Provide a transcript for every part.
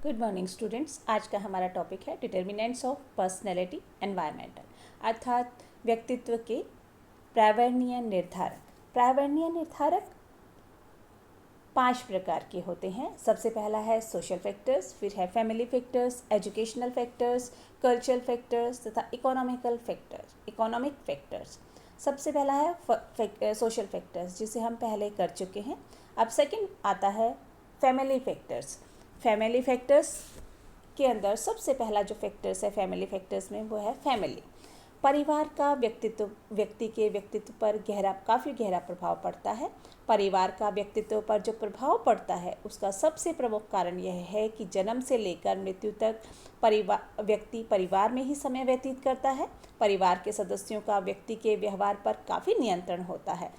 Good morning students. आज का हमारा टॉपिक है डिटर्मिनेंट्स ऑफ पर्सनैलिटी एनवायरमेंटल, अर्थात व्यक्तित्व के पर्यावरणीय निर्धारक। पर्यावरणीय निर्धारक 5 प्रकार के होते हैं। सबसे पहला है सोशल फैक्टर्स, फिर है family factors, educational factors, cultural factors तथा इकोनॉमिक फैक्टर्स। सबसे पहला है सोशल फैक्टर्स, जिसे हम पहले कर चुके हैं। अब सेकंड आता है फैमिली फैक्टर्स। फैमिली फैक्टर्स के अंदर सबसे पहला जो फैक्टर्स है फैमिली फैक्टर्स में, वो है फैमिली। परिवार का व्यक्ति के व्यक्तित्व पर काफ़ी गहरा प्रभाव पड़ता है। परिवार का व्यक्तित्व पर जो प्रभाव पड़ता है उसका सबसे प्रमुख कारण यह है कि जन्म से लेकर मृत्यु तक व्यक्ति परिवार में ही समय व्यतीत करता है। परिवार के सदस्यों का व्यक्ति के व्यवहार पर काफ़ी नियंत्रण होता है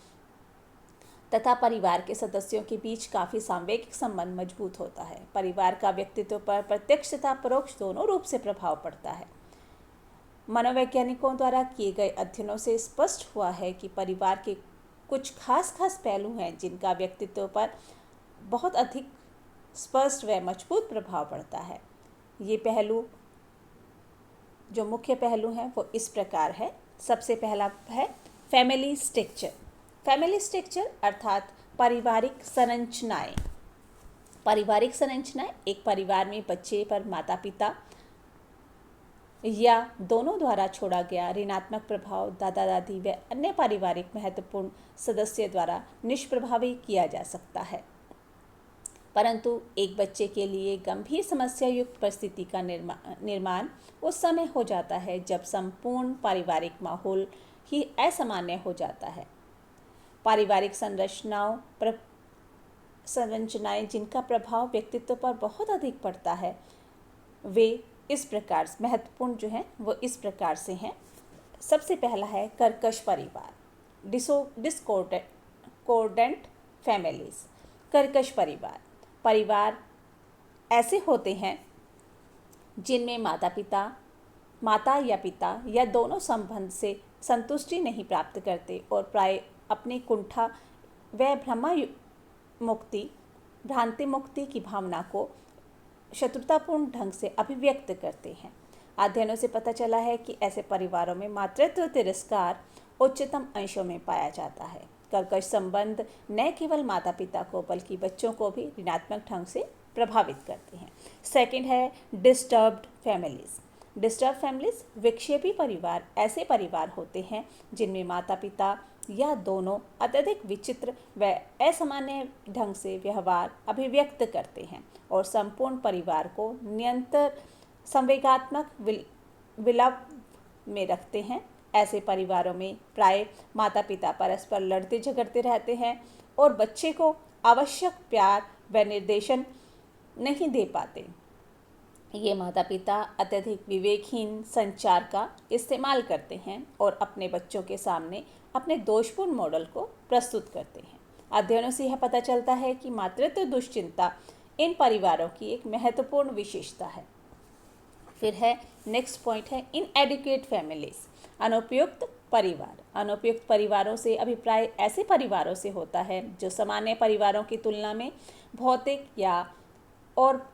तथा परिवार के सदस्यों के बीच काफ़ी सांवेगिक संबंध मजबूत होता है। परिवार का व्यक्तित्व पर प्रत्यक्ष तथा परोक्ष दोनों रूप से प्रभाव पड़ता है। मनोवैज्ञानिकों द्वारा किए गए अध्ययनों से स्पष्ट हुआ है कि परिवार के कुछ खास पहलू हैं जिनका व्यक्तित्व पर बहुत अधिक स्पष्ट व मजबूत प्रभाव पड़ता है। ये पहलू जो मुख्य पहलू हैं वो इस प्रकार है। सबसे पहला है फैमिली स्ट्रक्चर। फैमिली स्ट्रक्चर अर्थात पारिवारिक संरचनाएं। पारिवारिक संरचनाएं एक परिवार में बच्चे पर माता पिता या दोनों द्वारा छोड़ा गया ऋणात्मक प्रभाव दादा दादी व अन्य पारिवारिक महत्वपूर्ण सदस्य द्वारा निष्प्रभावी किया जा सकता है, परंतु एक बच्चे के लिए गंभीर समस्या युक्त परिस्थिति का निर्माण उस समय हो जाता है जब संपूर्ण पारिवारिक माहौल ही असामान्य हो जाता है। पारिवारिक संरचनाएं जिनका प्रभाव व्यक्तित्व पर बहुत अधिक पड़ता है वे इस प्रकार महत्वपूर्ण जो हैं वो इस प्रकार से हैं। सबसे पहला है कर्कश परिवार, डिस्कॉर्डेंट फैमिलीज। कर्कश परिवार ऐसे होते हैं जिनमें माता या पिता या दोनों संबंध से संतुष्टि नहीं प्राप्त करते और प्राय अपनी कुंठा व भ्रांति मुक्ति की भावना को शत्रुतापूर्ण ढंग से अभिव्यक्त करते हैं। अध्ययनों से पता चला है कि ऐसे परिवारों में मातृत्व तिरस्कार उच्चतम अंशों में पाया जाता है। कर्कश संबंध न केवल माता पिता को बल्कि बच्चों को भी ऋणात्मक ढंग से प्रभावित करते हैं। सेकंड है डिस्टर्ब्ड फैमिलीज। डिस्टर्ब फैमिलीज विक्षेपी परिवार ऐसे परिवार होते हैं जिनमें माता पिता या दोनों अत्यधिक विचित्र व असामान्य ढंग से व्यवहार अभिव्यक्त करते हैं और संपूर्ण परिवार को निरंतर संवेगात्मक विलंब में रखते हैं। ऐसे परिवारों में प्राय माता पिता परस्पर लड़ते झगड़ते रहते हैं और बच्चे को आवश्यक प्यार व निर्देशन नहीं दे पाते। ये माता पिता अत्यधिक विवेकहीन संचार का इस्तेमाल करते हैं और अपने बच्चों के सामने अपने दोषपूर्ण मॉडल को प्रस्तुत करते हैं। अध्ययनों से यह पता चलता है कि मातृत्व दुश्चिंता इन परिवारों की एक महत्वपूर्ण विशेषता है। फिर है नेक्स्ट पॉइंट है इनएडिक्वेट फैमिलीज, अनुपयुक्त परिवार। अनुपयुक्त परिवारों से अभिप्राय ऐसे परिवारों से होता है जो सामान्य परिवारों की तुलना में भौतिक या और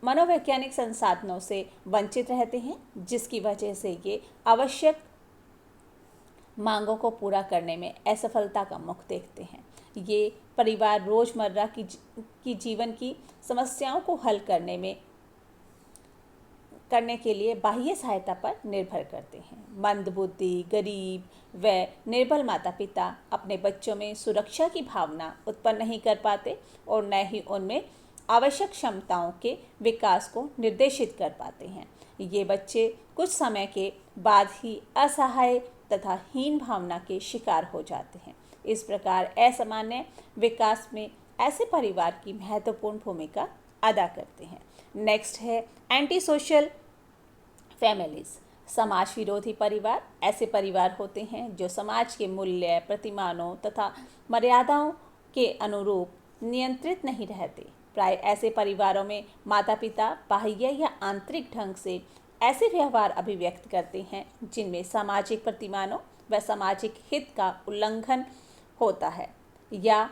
मनोवैज्ञानिक संसाधनों से वंचित रहते हैं, जिसकी वजह से ये आवश्यक मांगों को पूरा करने में असफलता का मुख देखते हैं। ये परिवार रोजमर्रा की जीवन की समस्याओं को हल करने के लिए बाह्य सहायता पर निर्भर करते हैं। मंदबुद्धि, गरीब व निर्बल माता पिता अपने बच्चों में सुरक्षा की भावना उत्पन्न नहीं कर पाते और न ही उनमें आवश्यक क्षमताओं के विकास को निर्देशित कर पाते हैं। ये बच्चे कुछ समय के बाद ही असहाय तथा हीन भावना के शिकार हो जाते हैं। इस प्रकार असामान्य विकास में ऐसे परिवार की महत्वपूर्ण भूमिका अदा करते हैं। नेक्स्ट है एंटी सोशल फैमिलीज, समाज विरोधी परिवार। ऐसे परिवार होते हैं जो समाज के मूल्य, प्रतिमानों तथा मर्यादाओं के अनुरूप नियंत्रित नहीं रहते। प्राय ऐसे परिवारों में माता पिता बाह्य या आंतरिक ढंग से ऐसे व्यवहार अभिव्यक्त करते हैं जिनमें सामाजिक प्रतिमानों व सामाजिक हित का उल्लंघन होता है या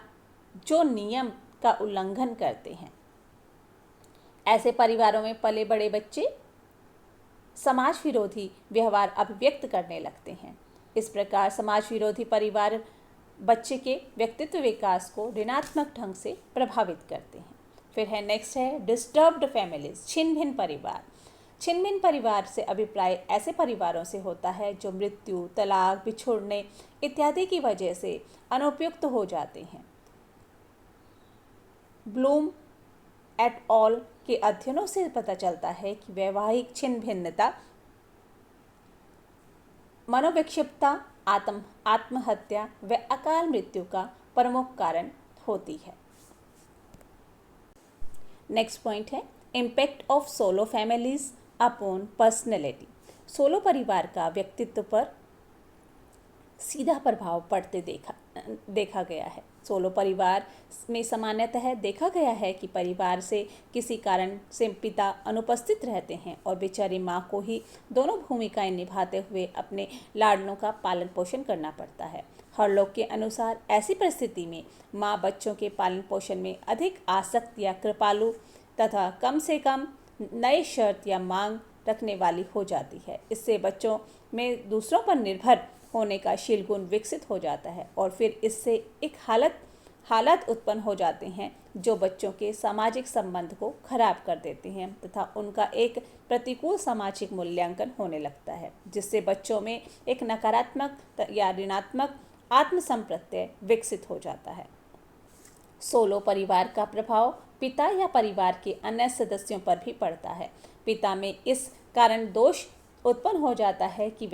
जो नियम का उल्लंघन करते हैं। ऐसे परिवारों में पले बड़े बच्चे समाज विरोधी व्यवहार अभिव्यक्त करने लगते हैं। इस प्रकार समाज विरोधी परिवार बच्चे के व्यक्तित्व विकास को ऋणात्मक ढंग से प्रभावित करते हैं। फिर है नेक्स्ट है डिस्टर्ब्ड फैमिलीज, छिन्न भिन्न परिवार। छिन्न भिन्न परिवार से अभिप्राय ऐसे परिवारों से होता है जो मृत्यु, तलाक, बिछुड़ने इत्यादि की वजह से अनुपयुक्त हो जाते हैं। ब्लूम एट ऑल के अध्ययनों से पता चलता है कि वैवाहिक छिन्न भिन्नता मनोविक्षिप्तता, आत्महत्या व अकाल मृत्यु का प्रमुख कारण होती है। नेक्स्ट पॉइंट है impact of solo families upon personality. Solo परिवार का व्यक्तित्व पर सीधा प्रभाव पड़ते देखा गया है। सोलो परिवार में सामान्यतः देखा गया है कि परिवार से किसी कारण से पिता अनुपस्थित रहते हैं और बेचारी माँ को ही दोनों भूमिकाएं निभाते हुए अपने लाडलों का पालन पोषण करना पड़ता है। हर लोग के अनुसार ऐसी परिस्थिति में माँ बच्चों के पालन पोषण में अधिक आसक्त या कृपालु तथा कम से कम नए शर्त या मांग रखने वाली हो जाती है। इससे बच्चों में दूसरों पर निर्भर होने का शील गुण विकसित हो जाता है और फिर इससे एक हालत उत्पन्न हो जाते हैं जो बच्चों के सामाजिक संबंध को खराब कर देते हैं तथा उनका एक प्रतिकूल सामाजिक मूल्यांकन होने लगता है, जिससे बच्चों में एक नकारात्मक या ऋणात्मक आत्मसंप्रत्यय विकसित हो जाता है। सोलो परिवार का प्रभाव पिता या परिवार के अन्य सदस्यों पर भी पड़ता है। पिता में इस कारण दोष उत्पन्न हो जाता है कि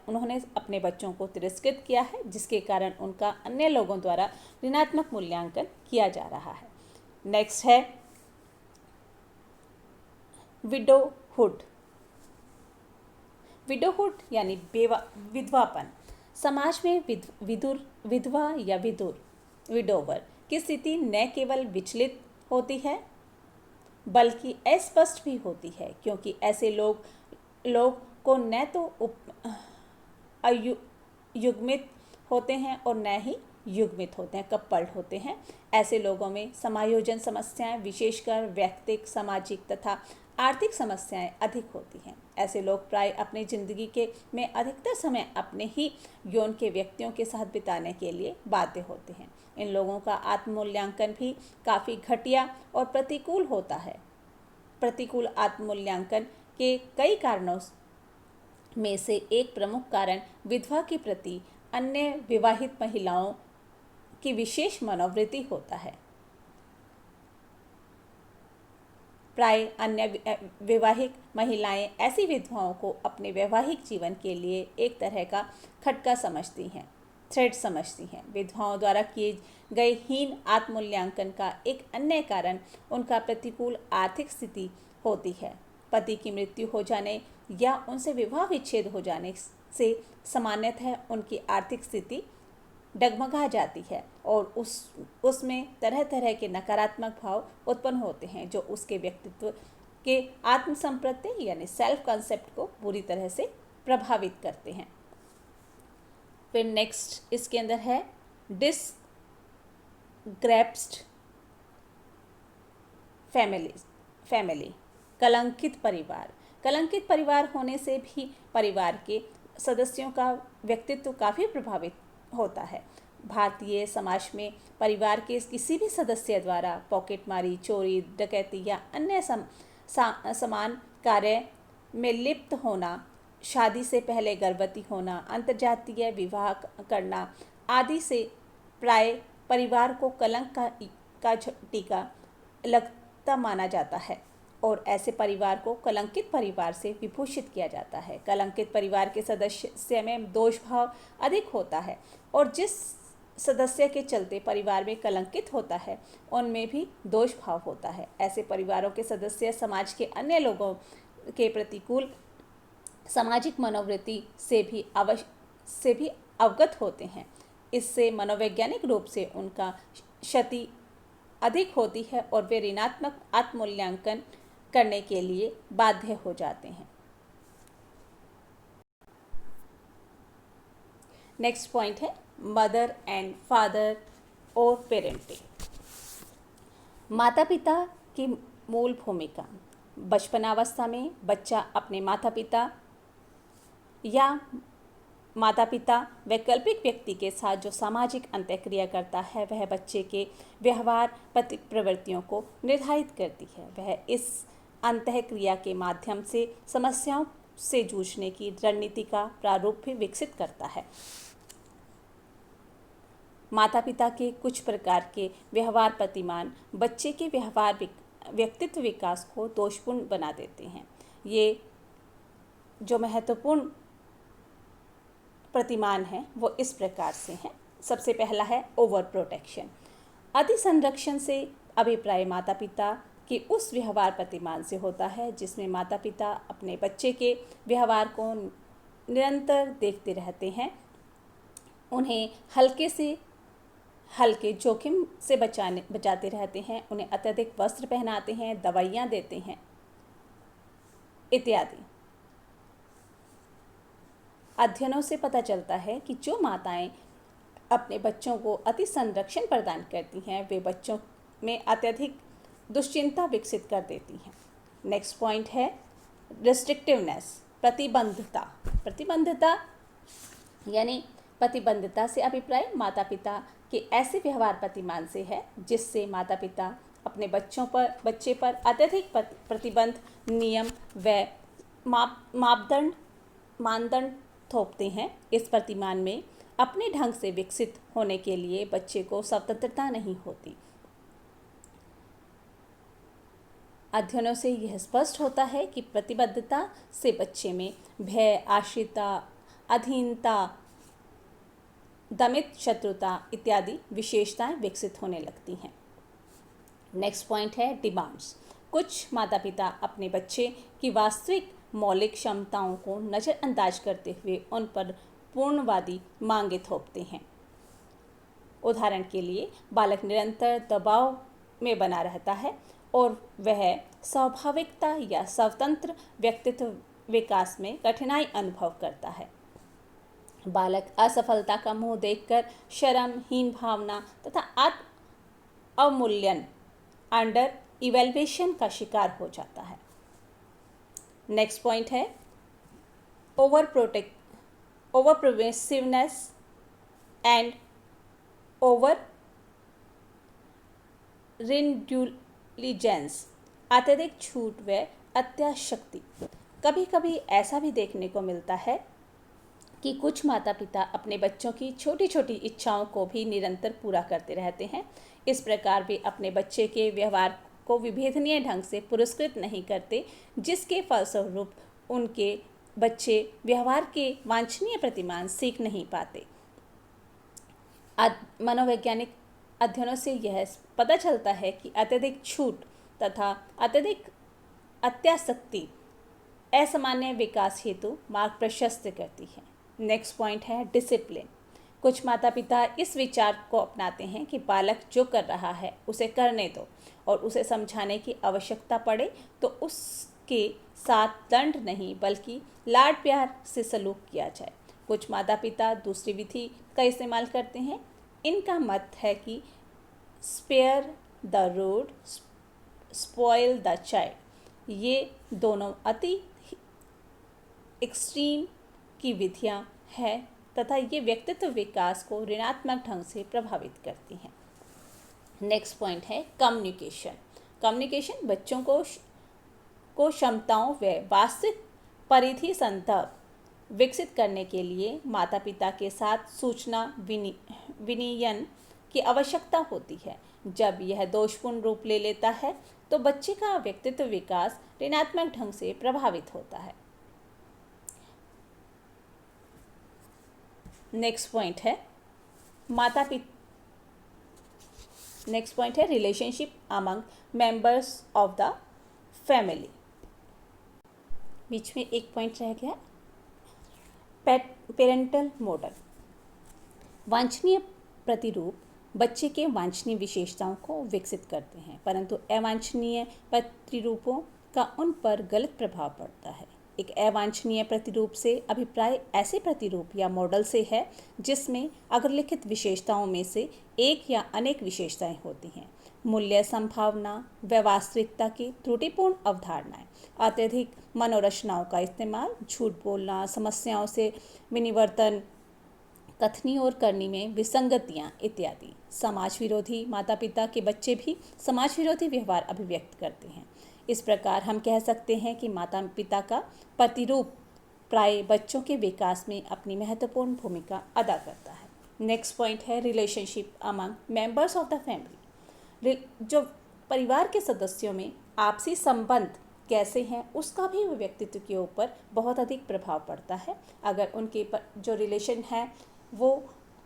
उन्होंने अपने बच्चों को तिरस्कृत किया है, जिसके कारण उनका अन्य लोगों द्वारा ऋणात्मक मूल्यांकन किया जा रहा है। नेक्स्ट है विडोहुड। विडोहुड यानी विधवापन। समाज में विधवा या विडोवर की स्थिति न केवल विचलित होती है बल्कि अस्पष्ट भी होती है, क्योंकि ऐसे लोग को न तो युग्मित होते हैं और न ही युग्मित होते हैं, कपल्ड होते हैं। ऐसे लोगों में समायोजन समस्याएं, विशेषकर व्यक्तिगत, सामाजिक तथा आर्थिक समस्याएं अधिक होती हैं। ऐसे लोग प्राय अपनी जिंदगी में अधिकतर समय अपने ही यौन के व्यक्तियों के साथ बिताने के लिए बाध्य होते हैं। इन लोगों का आत्ममूल्यांकन भी काफ़ी घटिया और प्रतिकूल होता है। प्रतिकूल आत्ममूल्यांकन के कई कारणों में से एक प्रमुख कारण विधवा के प्रति अन्य विवाहित महिलाओं की विशेष मनोवृत्ति होता है। प्राय अन्य विवाहित महिलाएं ऐसी विधवाओं को अपने वैवाहिक जीवन के लिए एक तरह का खटका समझती हैं, थ्रेट समझती हैं। विधवाओं द्वारा किए गए हीन आत्ममूल्यांकन का एक अन्य कारण उनका प्रतिकूल आर्थिक स्थिति होती है। पति की मृत्यु हो जाने या उनसे विवाह विच्छेद हो जाने से सामान्यतः उनकी आर्थिक स्थिति डगमगा जाती है और उसमें तरह तरह के नकारात्मक भाव उत्पन्न होते हैं जो उसके व्यक्तित्व के आत्मसंप्रत्यय यानी सेल्फ कंसेप्ट को बुरी तरह से प्रभावित करते हैं। फिर नेक्स्ट इसके अंदर है डिसग्रेप्स्ड फैमिली, कलंकित परिवार। कलंकित परिवार होने से भी परिवार के सदस्यों का व्यक्तित्व काफ़ी प्रभावित होता है। भारतीय समाज में परिवार के किसी भी सदस्य द्वारा पॉकेटमारी, चोरी, डकैती या अन्य समान कार्य में लिप्त होना, शादी से पहले गर्भवती होना, अंतर्जातीय विवाह करना आदि से प्राय परिवार को कलंक का टीका लगता माना जाता है और ऐसे परिवार को कलंकित परिवार से विभूषित किया जाता है। कलंकित परिवार के सदस्य में दोष भाव अधिक होता है और जिस सदस्य के चलते परिवार में कलंकित होता है उनमें भी दोष भाव होता है। ऐसे परिवारों के सदस्य समाज के अन्य लोगों के प्रतिकूल सामाजिक मनोवृत्ति से भी अवगत होते हैं। इससे मनोवैज्ञानिक रूप से उनका क्षति अधिक होती है और वे ऋणात्मक आत्ममूल्यांकन करने के लिए बाध्य हो जाते हैं। नेक्स्ट पॉइंट है मदर एंड फादर और पेरेंटिंग। माता पिता की मूल भूमिका। बचपनावस्था में बच्चा अपने माता पिता वैकल्पिक व्यक्ति के साथ जो सामाजिक अंतःक्रिया करता है वह बच्चे के व्यवहार प्रवृत्तियों को निर्धारित करती है। वह इस अंतःक्रिया के माध्यम से समस्याओं से जूझने की रणनीति का प्रारूप भी विकसित करता है। माता पिता के कुछ प्रकार के व्यवहार प्रतिमान बच्चे के व्यक्तित्व विकास को दोषपूर्ण बना देते हैं। ये जो महत्वपूर्ण प्रतिमान हैं वो इस प्रकार से हैं। सबसे पहला है ओवर प्रोटेक्शन। अति संरक्षण से अभिप्राय माता पिता के उस व्यवहार प्रतिमान से होता है जिसमें माता पिता अपने बच्चे के व्यवहार को निरंतर देखते रहते हैं, उन्हें हल्के जोखिम से बचाते रहते हैं, उन्हें अत्यधिक वस्त्र पहनाते हैं, दवाइयाँ देते हैं इत्यादि। अध्ययनों से पता चलता है कि जो माताएं अपने बच्चों को अति संरक्षण प्रदान करती हैं वे बच्चों में अत्यधिक दुश्चिंता विकसित कर देती हैं। नेक्स्ट पॉइंट है रिस्ट्रिक्टिवनेस, प्रतिबंधता यानी प्रतिबंधता से अभिप्राय माता पिता के ऐसे व्यवहार प्रतिमान से है जिससे माता पिता अपने बच्चे पर अत्यधिक प्रतिबंध, नियम व मानदंड थोपते हैं। इस प्रतिमान में अपने ढंग से विकसित होने के लिए बच्चे को स्वतंत्रता नहीं होती। अध्ययनों से यह स्पष्ट होता है कि प्रतिबद्धता से बच्चे में भय, आश्रितता, अधीनता, दमित शत्रुता इत्यादि विशेषताएं विकसित होने लगती हैं। नेक्स्ट पॉइंट है डिमांड्स। कुछ माता पिता अपने बच्चे की वास्तविक मौलिक क्षमताओं को नज़रअंदाज करते हुए उन पर पूर्णवादी मांगे थोपते हैं। उदाहरण के लिए बालक निरंतर दबाव में बना रहता है और वह स्वाभाविकता या स्वतंत्र व्यक्तित्व विकास में कठिनाई अनुभव करता है। बालक असफलता का मुंह देखकर शर्म, हीन भावना तथा अवमूल्यन अंडर इवैल्यूएशन का शिकार हो जाता है। नेक्स्ट पॉइंट है ओवर प्रोग्रेसिवनेस एंड ओवर इंडिविजुअलिजेंस, अत्यधिक छूट व अत्याशक्ति। कभी कभी ऐसा भी देखने को मिलता है कि कुछ माता पिता अपने बच्चों की छोटी छोटी इच्छाओं को भी निरंतर पूरा करते रहते हैं। इस प्रकार वे अपने बच्चे के व्यवहार को विभेदनीय ढंग से पुरस्कृत नहीं करते, जिसके फलस्वरूप उनके बच्चे व्यवहार के वांछनीय प्रतिमान सीख नहीं पाते। मनोवैज्ञानिक अध्ययनों से यह पता चलता है कि अत्यधिक छूट तथा अत्यधिक अत्यासक्ति असामान्य विकास हेतु मार्ग प्रशस्त करती है। नेक्स्ट पॉइंट है डिसिप्लिन। कुछ माता पिता इस विचार को अपनाते हैं कि बालक जो कर रहा है उसे करने दो और उसे समझाने की आवश्यकता पड़े तो उसके साथ दंड नहीं बल्कि लाड प्यार से सलूक किया जाए। कुछ माता पिता दूसरी विधि का इस्तेमाल करते हैं। इनका मत है कि spare the rod spoil the child. ये दोनों अति एक्सट्रीम की विधियां हैं तथा ये व्यक्तित्व विकास को ऋणात्मक ढंग से प्रभावित करती हैं। नेक्स्ट पॉइंट है कम्युनिकेशन बच्चों को क्षमताओं व वास्तविक परिधि संदर्भ विकसित करने के लिए माता पिता के साथ सूचना विनिमय की आवश्यकता होती है। जब यह दोषपूर्ण रूप ले लेता है तो बच्चे का व्यक्तित्व विकास ऋणात्मक ढंग से प्रभावित होता है। नेक्स्ट पॉइंट है relationship among members of the family. बीच में एक पॉइंट रह गया, पेरेंटल मॉडल। वांछनीय प्रतिरूप बच्चे के वांछनीय विशेषताओं को विकसित करते हैं, परंतु अवांछनीय प्रतिरूपों का उन पर गलत प्रभाव पड़ता है। एक अवांछनीय प्रतिरूप से अभिप्राय ऐसे प्रतिरूप या मॉडल से है जिसमें अग्रलिखित विशेषताओं में से एक या अनेक विशेषताएं होती हैं। मूल्य संभावना व वास्तविकता की त्रुटिपूर्ण अवधारणाएं, अत्यधिक मनोरचनाओं का इस्तेमाल, झूठ बोलना, समस्याओं से विनिवर्तन, कथनी और करनी में विसंगतियां इत्यादि। समाज विरोधी, माता पिता के बच्चे भी समाज विरोधी व्यवहार अभिव्यक्त करते हैं। इस प्रकार हम कह सकते हैं कि माता पिता का प्रतिरूप प्राय बच्चों के विकास में अपनी महत्वपूर्ण भूमिका अदा करता है। नेक्स्ट पॉइंट है relationship among members of the family. जो परिवार के सदस्यों में आपसी संबंध कैसे हैं उसका भी व्यक्तित्व के ऊपर बहुत अधिक प्रभाव पड़ता है। अगर उनके जो रिलेशन है वो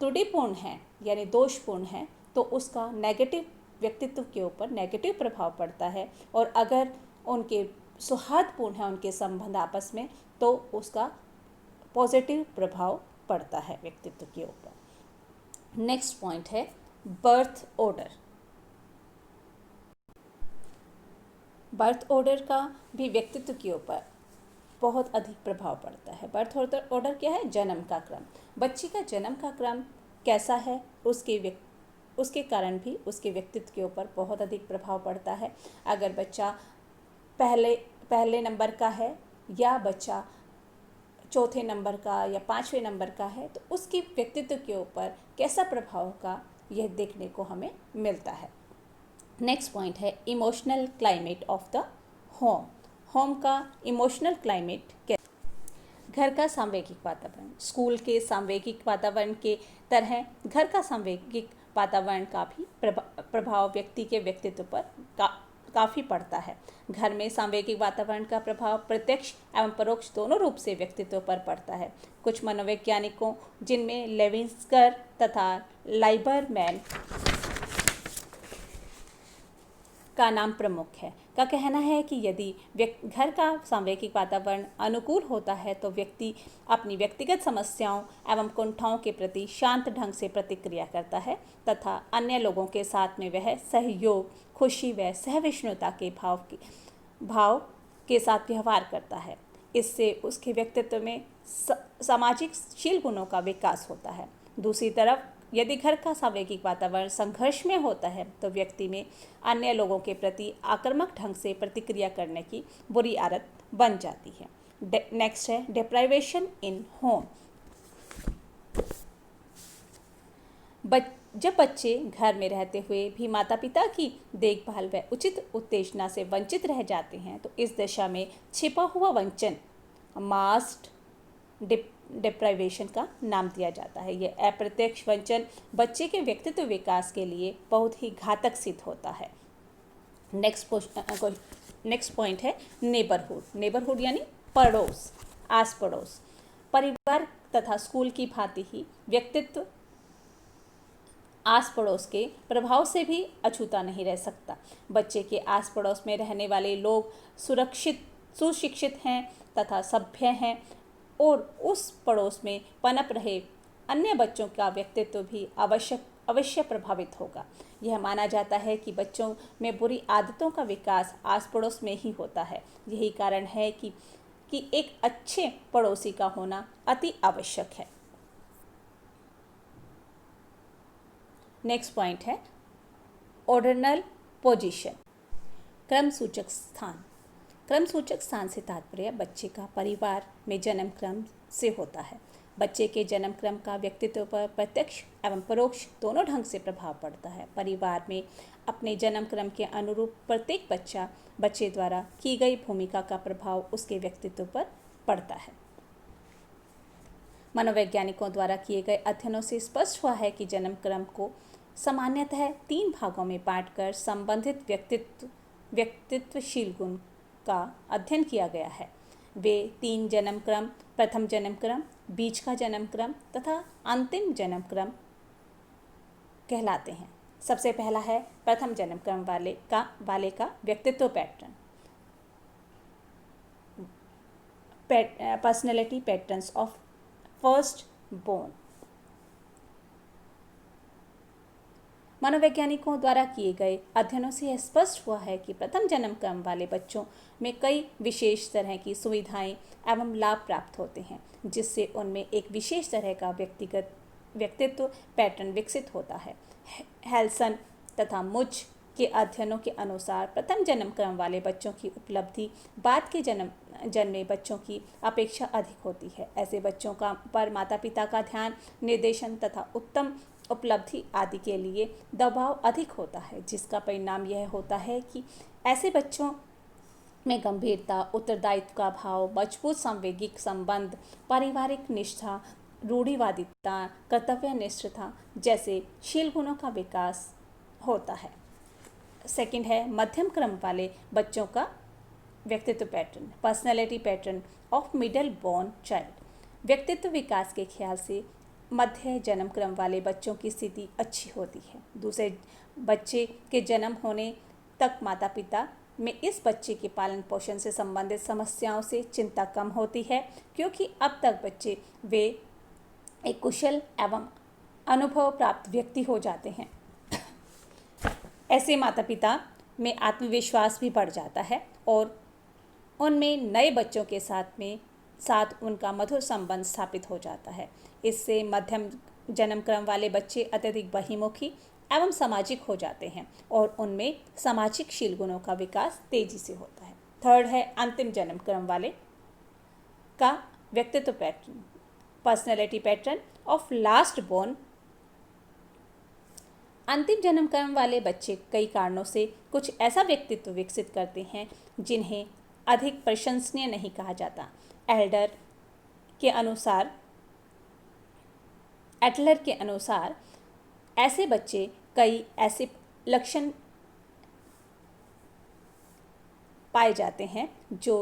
त्रुटिपूर्ण है यानी दोषपूर्ण है तो उसका नेगेटिव व्यक्तित्व के ऊपर नेगेटिव प्रभाव पड़ता है, और अगर उनके सौहार्दपूर्ण है उनके संबंध आपस में तो उसका पॉजिटिव प्रभाव पड़ता है व्यक्तित्व के ऊपर। नेक्स्ट पॉइंट है बर्थ ऑर्डर। बर्थ ऑर्डर का भी व्यक्तित्व के ऊपर बहुत अधिक प्रभाव पड़ता है। बर्थ ऑर्डर क्या है? जन्म का क्रम। बच्चे का जन्म का क्रम कैसा है उसके कारण भी उसके व्यक्तित्व के ऊपर बहुत अधिक प्रभाव पड़ता है। अगर बच्चा पहले नंबर का है या बच्चा चौथे नंबर का या पाँचवें नंबर का है तो उसके व्यक्तित्व के ऊपर कैसा प्रभाव होगा यह देखने को हमें मिलता है। नेक्स्ट पॉइंट है emotional climate of the home. Home का इमोशनल क्लाइमेट क्या? घर का सांवेगिक वातावरण। स्कूल के सांवेगिक वातावरण के तरह घर का सांवेगिक वातावरण का भी प्रभाव व्यक्ति के व्यक्तित्व पर काफ़ी पड़ता है। घर में सांवेगिक वातावरण का प्रभाव प्रत्यक्ष एवं परोक्ष दोनों रूप से व्यक्तित्व पर पड़ता है। कुछ मनोवैज्ञानिकों जिनमें लेविंस्कर तथा लाइबरमैन का नाम प्रमुख है का कहना है कि यदि घर का सांवेगिक वातावरण अनुकूल होता है तो व्यक्ति अपनी व्यक्तिगत समस्याओं एवं कुंठाओं के प्रति शांत ढंग से प्रतिक्रिया करता है तथा अन्य लोगों के साथ में वह सहयोग, खुशी व सहविष्णुता के भाव के साथ व्यवहार करता है। इससे उसके व्यक्तित्व में सामाजिक शील गुणों का विकास होता है। दूसरी तरफ यदि घर का सांवेगिक वातावरण संघर्ष में होता है तो व्यक्ति में अन्य लोगों के प्रति आक्रामक ढंग से प्रतिक्रिया करने की बुरी आदत बन जाती है। नेक्स्ट है डिप्राइवेशन इन होम। जब बच्चे घर में रहते हुए भी माता पिता की देखभाल व उचित उत्तेजना से वंचित रह जाते हैं तो इस दशा में छिपा हुआ वंचन मास्क्ड डिप्राइवेशन का नाम दिया जाता है। यह अप्रत्यक्ष वंचन बच्चे के व्यक्तित्व विकास के लिए बहुत ही घातक सिद्ध होता है। नेक्स्ट पॉइंट है नेबरहुड। नेबरहुड यानी पड़ोस, आस पड़ोस। परिवार तथा स्कूल की भांति ही व्यक्तित्व आस पड़ोस के प्रभाव से भी अछूता नहीं रह सकता। बच्चे के आस पड़ोस में रहने वाले लोग सुशिक्षित हैं तथा सभ्य हैं और उस पड़ोस में पनप रहे अन्य बच्चों का व्यक्तित्व भी अवश्य प्रभावित होगा। यह माना जाता है कि बच्चों में बुरी आदतों का विकास आस पड़ोस में ही होता है। यही कारण है कि एक अच्छे पड़ोसी का होना अति आवश्यक है। नेक्स्ट पॉइंट है ऑर्डिनल पोजीशन, क्रम सूचक स्थान। क्रम सूचक स्थान से तात्पर्य बच्चे का परिवार में जन्म क्रम से होता है। बच्चे के जन्म क्रम का व्यक्तित्व पर प्रत्यक्ष एवं परोक्ष दोनों ढंग से प्रभाव पड़ता है। परिवार में अपने जन्म क्रम के अनुरूप प्रत्येक बच्चे द्वारा की गई भूमिका का प्रभाव उसके व्यक्तित्व पर पड़ता है। मनोवैज्ञानिकों द्वारा किए गए अध्ययनों से स्पष्ट हुआ है कि जन्म क्रम को सामान्यतः 3 भागों में बांटकर संबंधित व्यक्तित्वशील गुण का अध्ययन किया गया है। वे 3 जन्म क्रम, प्रथम जन्म क्रम, बीच का जन्म क्रम तथा अंतिम जन्म क्रम कहलाते हैं। सबसे पहला है प्रथम जन्म क्रम वाले का व्यक्तित्व pattern, personality patterns of first born. मनोवैज्ञानिकों द्वारा किए गए अध्ययनों से यह स्पष्ट हुआ है कि प्रथम जन्म क्रम वाले बच्चों में कई विशेष तरह की सुविधाएं एवं लाभ प्राप्त होते हैं, जिससे उनमें एक विशेष तरह का व्यक्तित्व पैटर्न विकसित होता है। हेल्सन तथा मुच के अध्ययनों के अनुसार प्रथम जन्म क्रम वाले बच्चों की उपलब्धि बाद के जन्मे बच्चों की अपेक्षा अधिक होती है। ऐसे बच्चों का पर माता पिता का ध्यान, निर्देशन तथा उत्तम उपलब्धि आदि के लिए दबाव अधिक होता है, जिसका परिणाम यह होता है कि ऐसे बच्चों में गंभीरता, उत्तरदायित्व का भाव, मजबूत सांवेगिक संबंध, पारिवारिक निष्ठा, रूढ़िवादिता, कर्तव्यनिष्ठता जैसे शील गुणों का विकास होता है। सेकंड है मध्यम क्रम वाले बच्चों का व्यक्तित्व pattern, personality pattern of middle born child. व्यक्तित्व विकास के ख्याल से मध्य जन्म क्रम वाले बच्चों की स्थिति अच्छी होती है। दूसरे बच्चे के जन्म होने तक माता पिता में इस बच्चे के पालन पोषण से संबंधित समस्याओं से चिंता कम होती है, क्योंकि अब तक बच्चे वे एक कुशल एवं अनुभव प्राप्त व्यक्ति हो जाते हैं। ऐसे माता पिता में आत्मविश्वास भी बढ़ जाता है और उनमें नए बच्चों के साथ उनका मधुर संबंध स्थापित हो जाता है। इससे मध्यम जन्म क्रम वाले बच्चे अत्यधिक बहिर्मुखी एवं सामाजिक हो जाते हैं और उनमें सामाजिक शील गुणों का विकास तेजी से होता है। थर्ड है अंतिम जन्म क्रम वाले का व्यक्तित्व pattern, personality pattern of last born. अंतिम जन्म क्रम वाले बच्चे कई कारणों से कुछ ऐसा व्यक्तित्व विकसित करते हैं जिन्हें अधिक प्रशंसनीय नहीं कहा जाता। एडलर के अनुसार ऐसे बच्चे कई ऐसे लक्षण पाए जाते हैं जो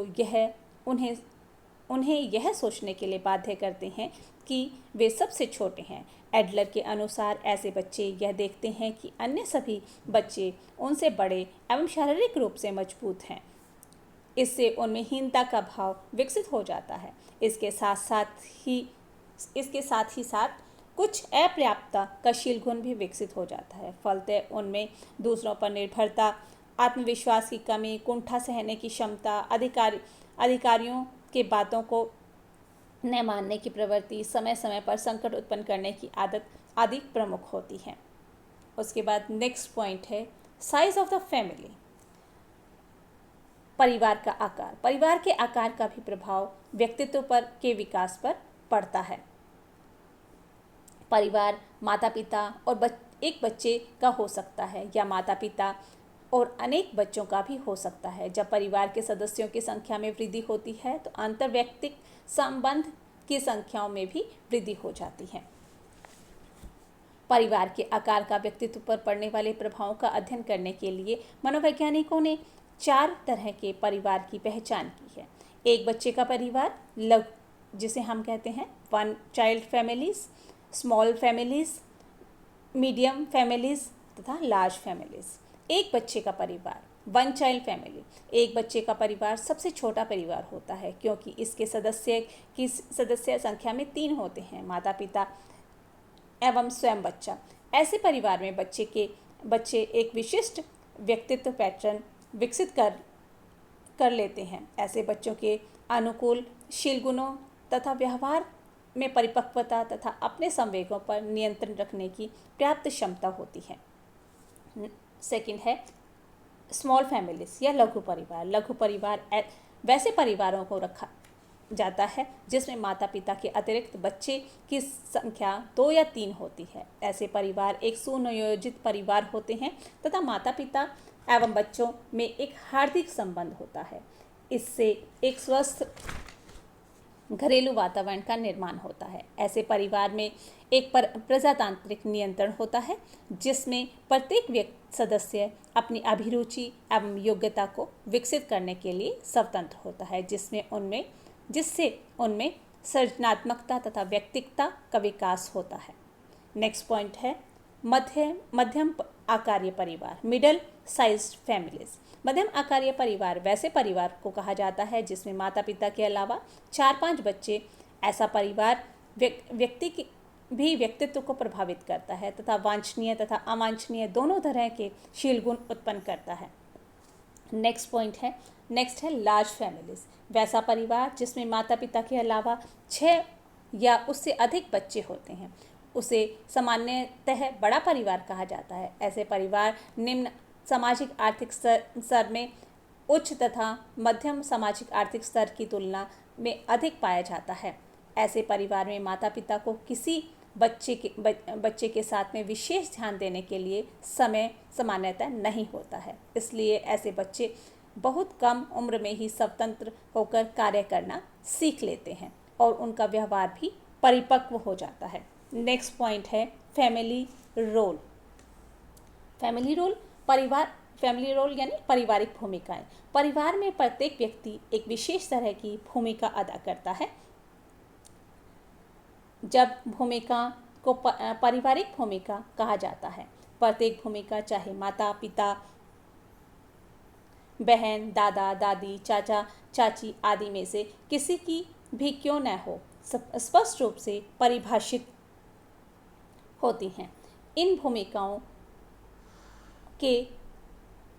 उन्हें यह सोचने के लिए बाध्य करते हैं कि वे सबसे छोटे हैं। एडलर के अनुसार ऐसे बच्चे यह देखते हैं कि अन्य सभी बच्चे उनसे बड़े एवं शारीरिक रूप से मजबूत हैं। इससे उनमें हीनता का भाव विकसित हो जाता है। इसके साथ ही कुछ अपर्याप्तता का शील गुण भी विकसित हो जाता है। फलतः उनमें दूसरों पर निर्भरता, आत्मविश्वास की कमी, कुंठा सहने की क्षमता, अधिकारियों के बातों को न मानने की प्रवृत्ति, समय समय पर संकट उत्पन्न करने की आदत आदि प्रमुख होती है। उसके बाद नेक्स्ट पॉइंट है साइज ऑफ द फैमिली, परिवार का आकार। परिवार के आकार का भी प्रभाव व्यक्तित्व के विकास पर पड़ता है। परिवार माता पिता और एक बच्चे का हो सकता है या माता पिता और अनेक बच्चों का भी हो सकता है। जब परिवार के सदस्यों की संख्या में वृद्धि होती है तो अंतर्वैयक्तिक संबंध की संख्याओं में भी वृद्धि हो जाती है। परिवार के आकार का व्यक्तित्व पर पड़ने वाले प्रभावों का अध्ययन करने के लिए मनोवैज्ञानिकों ने 4 तरह के परिवार की पहचान की है। एक बच्चे का परिवार, जिसे हम कहते हैं 1 child families, small families, medium families तथा लार्ज फैमिलीज। एक बच्चे का परिवार 1 चाइल्ड फैमिली, एक बच्चे का परिवार सबसे छोटा परिवार होता है क्योंकि इसके सदस्य संख्या में 3 होते हैं, माता पिता एवं स्वयं बच्चा। ऐसे परिवार में बच्चे एक विशिष्ट व्यक्तित्व पैटर्न विकसित कर लेते हैं। ऐसे बच्चों के अनुकूल शील गुणों तथा व्यवहार में परिपक्वता तथा अपने संवेगों पर नियंत्रण रखने की पर्याप्त क्षमता होती है। सेकंड है स्मॉल फैमिलीज या लघु परिवार। लघु परिवार वैसे परिवारों को रखा जाता है जिसमें माता पिता के अतिरिक्त बच्चे की संख्या 2 या 3 होती है। ऐसे परिवार एक सुनियोजित परिवार होते हैं तथा माता पिता एवं बच्चों में एक हार्दिक संबंध होता है। इससे एक स्वस्थ घरेलू वातावरण का निर्माण होता है। ऐसे परिवार में एक प्रजातांत्रिक नियंत्रण होता है जिसमें प्रत्येक सदस्य अपनी अभिरुचि एवं योग्यता को विकसित करने के लिए स्वतंत्र होता है, जिससे उनमें सृजनात्मकता तथा व्यक्तित्व का विकास होता है। नेक्स्ट पॉइंट है मध्यम आकारीय परिवार, मिडल साइज्ड फैमिलीज। मध्यम आकारीय परिवार वैसे परिवार को कहा जाता है जिसमें माता पिता के अलावा 4-5 बच्चे। ऐसा परिवार व्यक्ति की भी व्यक्तित्व को प्रभावित करता है तथा वांछनीय तथा अवांछनीय दोनों तरह के शील गुण उत्पन्न करता है। नेक्स्ट है लार्ज फैमिलीज। वैसा परिवार जिसमें माता पिता के अलावा 6 या उससे अधिक बच्चे होते हैं, उसे सामान्यतः बड़ा परिवार कहा जाता है। ऐसे परिवार निम्न सामाजिक आर्थिक स्तर में उच्च तथा मध्यम सामाजिक आर्थिक स्तर की तुलना में अधिक पाया जाता है। ऐसे परिवार में माता पिता को किसी बच्चे के साथ में विशेष ध्यान देने के लिए समय सामान्यतः नहीं होता है। इसलिए ऐसे बच्चे बहुत कम उम्र में ही स्वतंत्र होकर कार्य करना सीख लेते हैं और उनका व्यवहार भी परिपक्व हो जाता है। नेक्स्ट पॉइंट है फैमिली रोल। फैमिली रोल यानी पारिवारिक भूमिकाएं। परिवार में प्रत्येक व्यक्ति एक विशेष तरह की भूमिका अदा करता है। जब भूमिका को पारिवारिक भूमिका कहा जाता है, प्रत्येक भूमिका चाहे माता पिता, बहन, दादा दादी, चाचा चाची आदि में से किसी की भी क्यों न हो, स्पष्ट रूप से परिभाषित होती हैं। इन भूमिकाओं के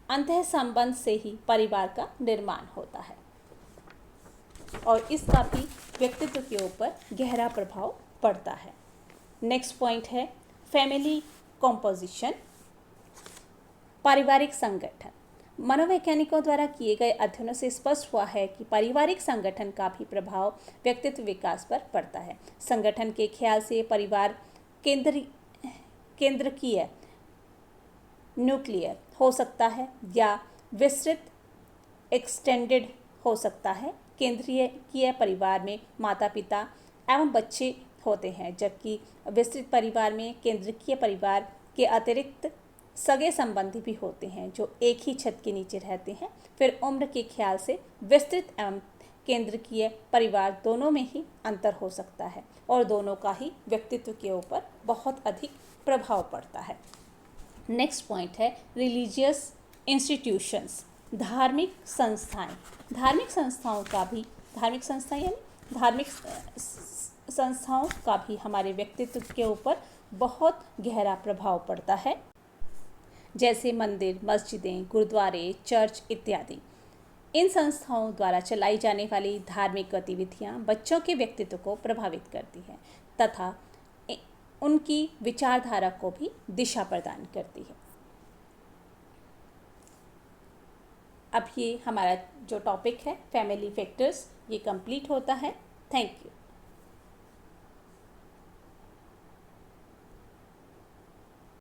अंतः संबंध से ही परिवार का निर्माण होता है और इसका भी व्यक्तित्व के ऊपर गहरा प्रभाव पड़ता है। नेक्स्ट पॉइंट है फैमिली कॉम्पोजिशन, पारिवारिक संगठन। मनोवैज्ञानिकों द्वारा किए गए अध्ययनों से स्पष्ट हुआ है कि पारिवारिक संगठन का भी प्रभाव व्यक्तित्व विकास पर पड़ता है। संगठन के ख्याल से परिवार केंद्रकीय न्यूक्लियर हो सकता है या विस्तृत एक्सटेंडेड हो सकता है। केंद्रीय परिवार में माता पिता एवं बच्चे होते हैं, जबकि विस्तृत परिवार में केंद्रीय परिवार के अतिरिक्त सगे संबंधी भी होते हैं जो एक ही छत के नीचे रहते हैं। फिर उम्र के ख्याल से विस्तृत एवं केंद्रीय परिवार दोनों में ही अंतर हो सकता है और दोनों का ही व्यक्तित्व के ऊपर बहुत अधिक प्रभाव पड़ता है। नेक्स्ट पॉइंट है रिलीजियस इंस्टीट्यूशंस, धार्मिक संस्थाएं। धार्मिक संस्थाओं का भी हमारे व्यक्तित्व के ऊपर बहुत गहरा प्रभाव पड़ता है, जैसे मंदिर, मस्जिदें, गुरुद्वारे, चर्च इत्यादि। इन संस्थाओं द्वारा चलाई जाने वाली धार्मिक गतिविधियां बच्चों के व्यक्तित्व को प्रभावित करती हैं तथा उनकी विचारधारा को भी दिशा प्रदान करती है। अब ये हमारा जो टॉपिक है फैमिली फैक्टर्स, ये कंप्लीट होता है। Thank you.